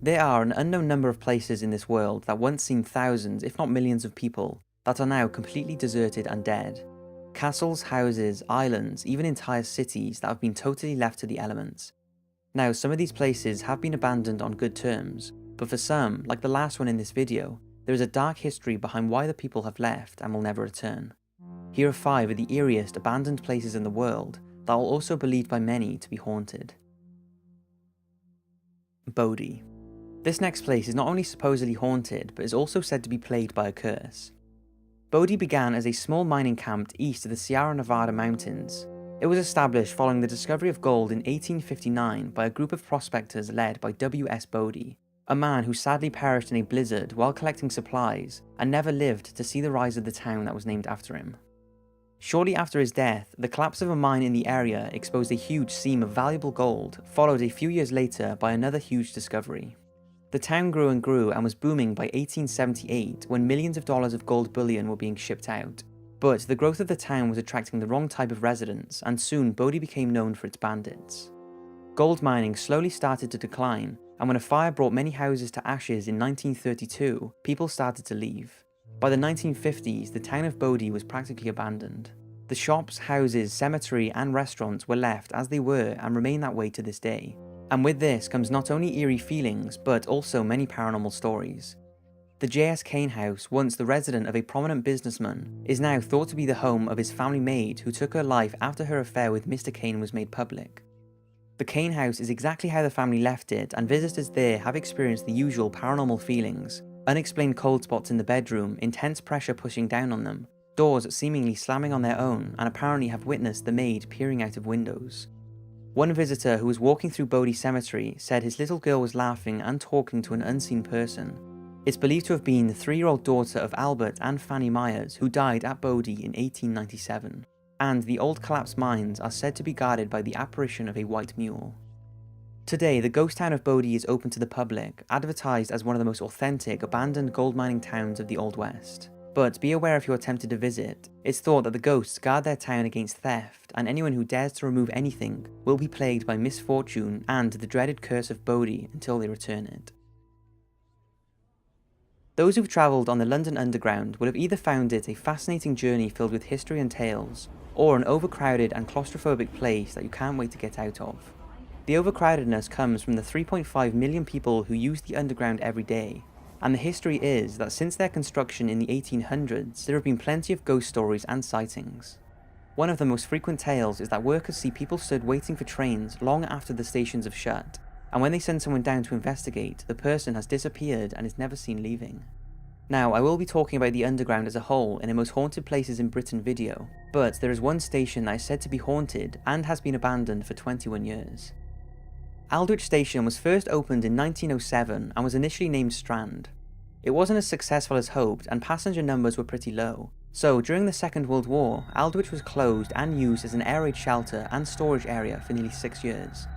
There are an unknown number of places in this world that once seemed thousands, if not millions of people, that are now completely deserted and dead. Castles, houses, islands, even entire cities that have been totally left to the elements. Now, some of these places have been abandoned on good terms, but for some, like the last one in this video, there is a dark history behind why the people have left and will never return. Here are 5 of the eeriest abandoned places in the world that are also believed by many to be haunted. Bodhi. This next place is not only supposedly haunted, but is also said to be plagued by a curse. Bodhi began as a small mining camp east of the Sierra Nevada mountains. It was established following the discovery of gold in 1859 by a group of prospectors led by W.S. Bodhi, a man who sadly perished in a blizzard while collecting supplies and never lived to see the rise of the town that was named after him. Shortly after his death, the collapse of a mine in the area exposed a huge seam of valuable gold, followed a few years later by another huge discovery. The town grew and grew and was booming by 1878 when millions of dollars of gold bullion were being shipped out. But the growth of the town was attracting the wrong type of residents, and soon Bodhi became known for its bandits. Gold mining slowly started to decline, and when a fire brought many houses to ashes in 1932, people started to leave. By the 1950s, the town of Bodhi was practically abandoned. The shops, houses, cemetery, and restaurants were left as they were and remain that way to this day. And with this comes not only eerie feelings, but also many paranormal stories. The J.S. Kane house, once the residence of a prominent businessman, is now thought to be the home of his family maid who took her life after her affair with Mr. Kane was made public. The Kane house is exactly how the family left it, and visitors there have experienced the usual paranormal feelings: unexplained cold spots in the bedroom, intense pressure pushing down on them, doors seemingly slamming on their own, and apparently have witnessed the maid peering out of windows. One visitor who was walking through Bodhi Cemetery said his little girl was laughing and talking to an unseen person. It's believed to have been the 3-year-old daughter of Albert and Fanny Myers, who died at Bodhi in 1897. And the old collapsed mines are said to be guarded by the apparition of a white mule. Today, the ghost town of Bodhi is open to the public, advertised as one of the most authentic, abandoned gold mining towns of the Old West. But be aware if you're tempted to visit. It's thought that the ghosts guard their town against theft, and anyone who dares to remove anything will be plagued by misfortune and the dreaded curse of Bodhi until they return it. Those who've travelled on the London Underground will have either found it a fascinating journey filled with history and tales, or an overcrowded and claustrophobic place that you can't wait to get out of. The overcrowdedness comes from the 3.5 million people who use the Underground every day, and the history is that since their construction in the 1800s, there have been plenty of ghost stories and sightings. One of the most frequent tales is that workers see people stood waiting for trains long after the stations have shut, and when they send someone down to investigate, the person has disappeared and is never seen leaving. Now, I will be talking about the Underground as a whole in a Most Haunted Places in Britain video, but there is one station that is said to be haunted and has been abandoned for 21 years. Aldwych Station was first opened in 1907 and was initially named Strand. It wasn't as successful as hoped, and passenger numbers were pretty low, so during the Second World War, Aldwych was closed and used as an air raid shelter and storage area for nearly 6 years.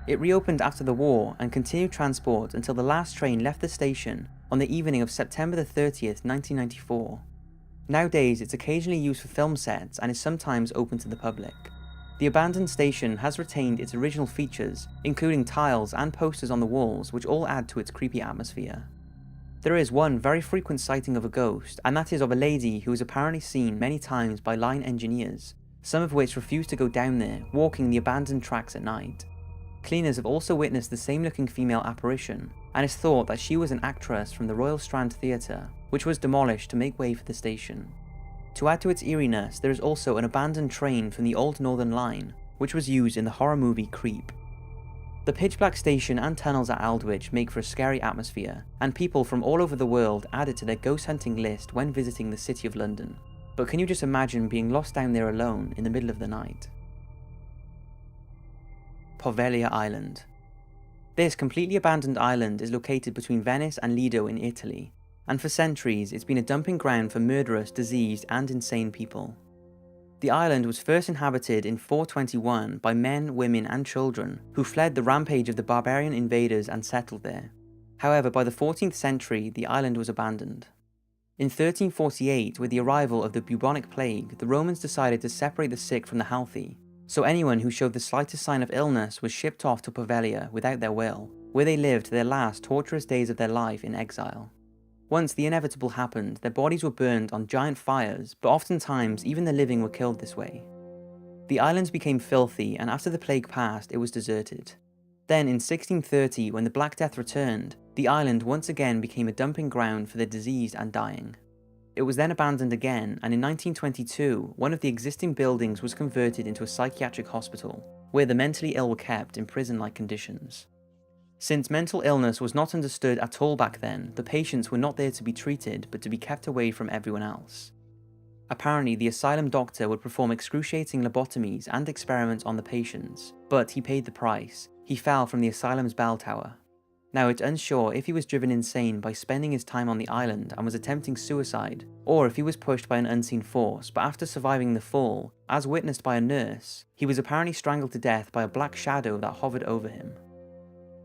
It reopened after the war and continued transport until the last train left the station on the evening of September 30th, 1994. Nowadays, it's occasionally used for film sets and is sometimes open to the public. The abandoned station has retained its original features, including tiles and posters on the walls, which all add to its creepy atmosphere. There is one very frequent sighting of a ghost, and that is of a lady who is apparently seen many times by line engineers, some of which refuse to go down there, walking the abandoned tracks at night. Cleaners have also witnessed the same looking female apparition, and it's thought that she was an actress from the Royal Strand Theatre, which was demolished to make way for the station. To add to its eeriness, there is also an abandoned train from the old Northern Line, which was used in the horror movie Creep. The pitch-black station and tunnels at Aldwych make for a scary atmosphere, and people from all over the world add it to their ghost hunting list when visiting the City of London. But can you just imagine being lost down there alone in the middle of the night? Poveglia Island. This completely abandoned island is located between Venice and Lido in Italy, and for centuries it's been a dumping ground for murderous, diseased and insane people. The island was first inhabited in 421 by men, women and children who fled the rampage of the barbarian invaders and settled there. However, by the 14th century the island was abandoned. In 1348, with the arrival of the bubonic plague, the Romans decided to separate the sick from the healthy, so anyone who showed the slightest sign of illness was shipped off to Poveglia without their will, where they lived their last torturous days of their life in exile. Once the inevitable happened, their bodies were burned on giant fires, but oftentimes even the living were killed this way. The islands became filthy, and after the plague passed, it was deserted. Then in 1630, when the Black Death returned, the island once again became a dumping ground for the diseased and dying. It was then abandoned again, and in 1922, one of the existing buildings was converted into a psychiatric hospital, where the mentally ill were kept in prison-like conditions. Since mental illness was not understood at all back then, the patients were not there to be treated, but to be kept away from everyone else. Apparently, the asylum doctor would perform excruciating lobotomies and experiments on the patients, but he paid the price. He fell from the asylum's bell tower. Now, it's unsure if he was driven insane by spending his time on the island and was attempting suicide, or if he was pushed by an unseen force, but after surviving the fall, as witnessed by a nurse, he was apparently strangled to death by a black shadow that hovered over him.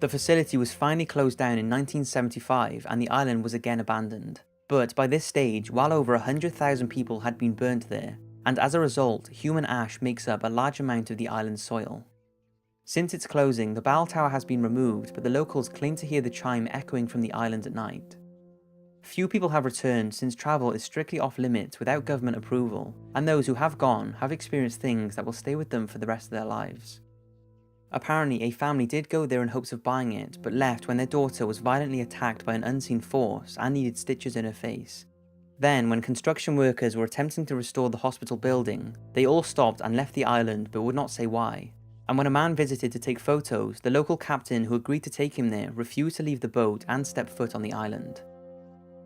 The facility was finally closed down in 1975 and the island was again abandoned. But by this stage, well over 100,000 people had been burnt there, and as a result, human ash makes up a large amount of the island's soil. Since its closing, the bell tower has been removed, but the locals claim to hear the chime echoing from the island at night. Few people have returned since travel is strictly off limits without government approval, and those who have gone have experienced things that will stay with them for the rest of their lives. Apparently, a family did go there in hopes of buying it, but left when their daughter was violently attacked by an unseen force and needed stitches in her face. Then, when construction workers were attempting to restore the hospital building, they all stopped and left the island but would not say why. And when a man visited to take photos, the local captain who agreed to take him there refused to leave the boat and step foot on the island.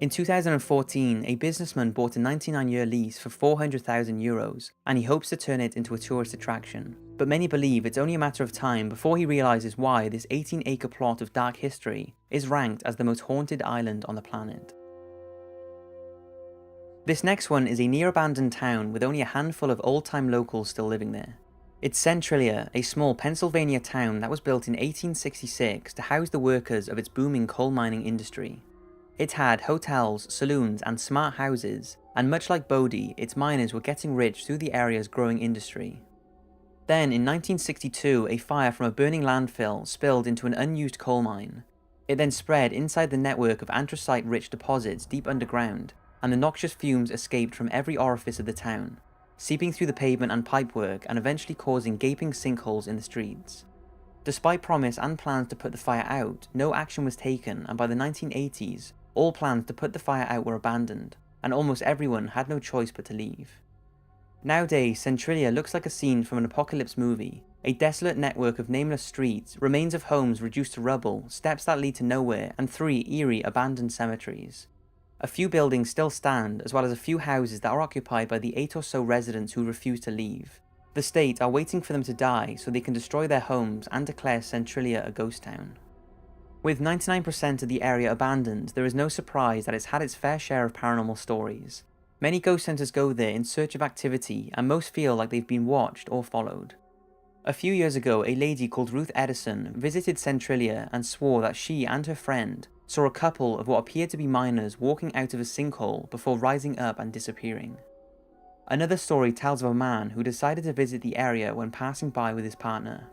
In 2014, a businessman bought a 99-year lease for €400,000, and he hopes to turn it into a tourist attraction. But many believe it's only a matter of time before he realizes why this 18-acre plot of dark history is ranked as the most haunted island on the planet. This next one is a near-abandoned town with only a handful of old-time locals still living there. It's Centralia, a small Pennsylvania town that was built in 1866 to house the workers of its booming coal mining industry. It had hotels, saloons, and smart houses, and much like Bodie, its miners were getting rich through the area's growing industry. Then, in 1962, a fire from a burning landfill spilled into an unused coal mine. It then spread inside the network of anthracite-rich deposits deep underground, and the noxious fumes escaped from every orifice of the town, seeping through the pavement and pipework and eventually causing gaping sinkholes in the streets. Despite promise and plans to put the fire out, no action was taken, and by the 1980s, all plans to put the fire out were abandoned, and almost everyone had no choice but to leave. Nowadays, Centralia looks like a scene from an apocalypse movie. A desolate network of nameless streets, remains of homes reduced to rubble, steps that lead to nowhere, and 3 eerie abandoned cemeteries. A few buildings still stand, as well as a few houses that are occupied by the 8 or so residents who refuse to leave. The state are waiting for them to die so they can destroy their homes and declare Centralia a ghost town. With 99% of the area abandoned, there is no surprise that it's had its fair share of paranormal stories. Many ghost hunters go there in search of activity, and most feel like they've been watched or followed. A few years ago, a lady called Ruth Edison visited Centralia and swore that she and her friend saw a couple of what appeared to be miners walking out of a sinkhole before rising up and disappearing. Another story tells of a man who decided to visit the area when passing by with his partner.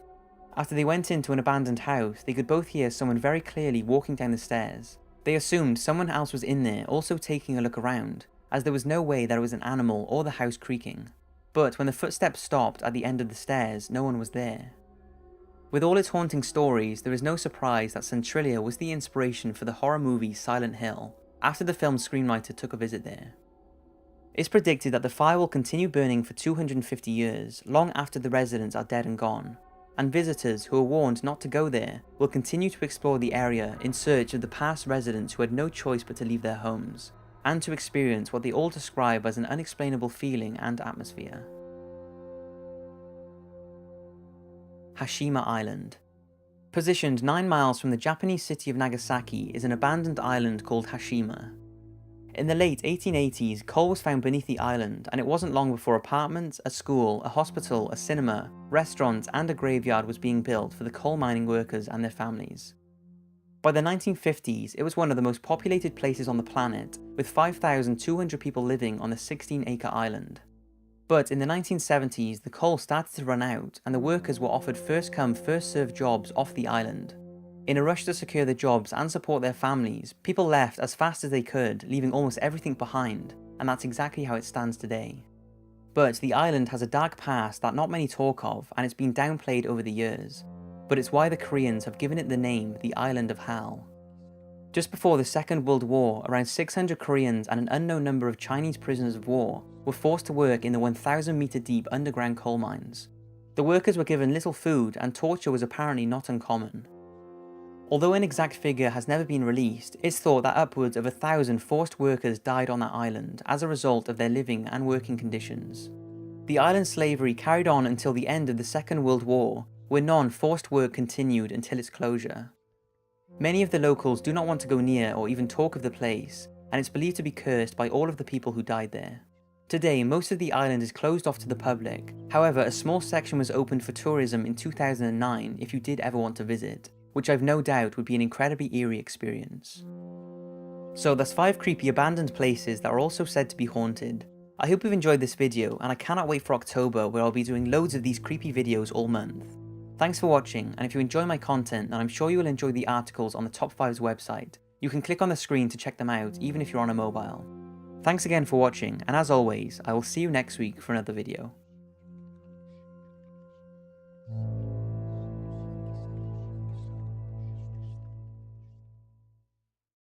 After they went into an abandoned house, they could both hear someone very clearly walking down the stairs. They assumed someone else was in there also taking a look around, as there was no way that it was an animal or the house creaking. But when the footsteps stopped at the end of the stairs, no one was there. With all its haunting stories, there is no surprise that Centralia was the inspiration for the horror movie Silent Hill, after the film's screenwriter took a visit there. It's predicted that the fire will continue burning for 250 years, long after the residents are dead and gone, and visitors who are warned not to go there will continue to explore the area in search of the past residents who had no choice but to leave their homes, and to experience what they all describe as an unexplainable feeling and atmosphere. Hashima Island. Positioned 9 miles from the Japanese city of Nagasaki is an abandoned island called Hashima. In the late 1880s, coal was found beneath the island, and it wasn't long before apartments, a school, a hospital, a cinema, restaurants, and a graveyard was being built for the coal mining workers and their families. By the 1950s, it was one of the most populated places on the planet, with 5,200 people living on the 16-acre island. But in the 1970s, the coal started to run out, and the workers were offered first-come, first-served jobs off the island. In a rush to secure the jobs and support their families, people left as fast as they could, leaving almost everything behind, and that's exactly how it stands today. But the island has a dark past that not many talk of, and it's been downplayed over the years. But it's why the Koreans have given it the name the Island of Hell. Just before the Second World War, around 600 Koreans and an unknown number of Chinese prisoners of war were forced to work in the 1,000-meter deep underground coal mines. The workers were given little food, and torture was apparently not uncommon. Although an exact figure has never been released, it's thought that upwards of 1,000 forced workers died on that island as a result of their living and working conditions. The island's slavery carried on until the end of the Second World War, where non-forced work continued until its closure. Many of the locals do not want to go near or even talk of the place, and it's believed to be cursed by all of the people who died there. Today, most of the island is closed off to the public. However, a small section was opened for tourism in 2009 if you did ever want to visit, which I've no doubt would be an incredibly eerie experience. So that's 5 creepy abandoned places that are also said to be haunted. I hope you've enjoyed this video, and I cannot wait for October, where I'll be doing loads of these creepy videos all month. Thanks for watching, and if you enjoy my content, then I'm sure you will enjoy the articles on the Top 5's website. You can click on the screen to check them out, even if you're on a mobile. Thanks again for watching, and as always, I will see you next week for another video.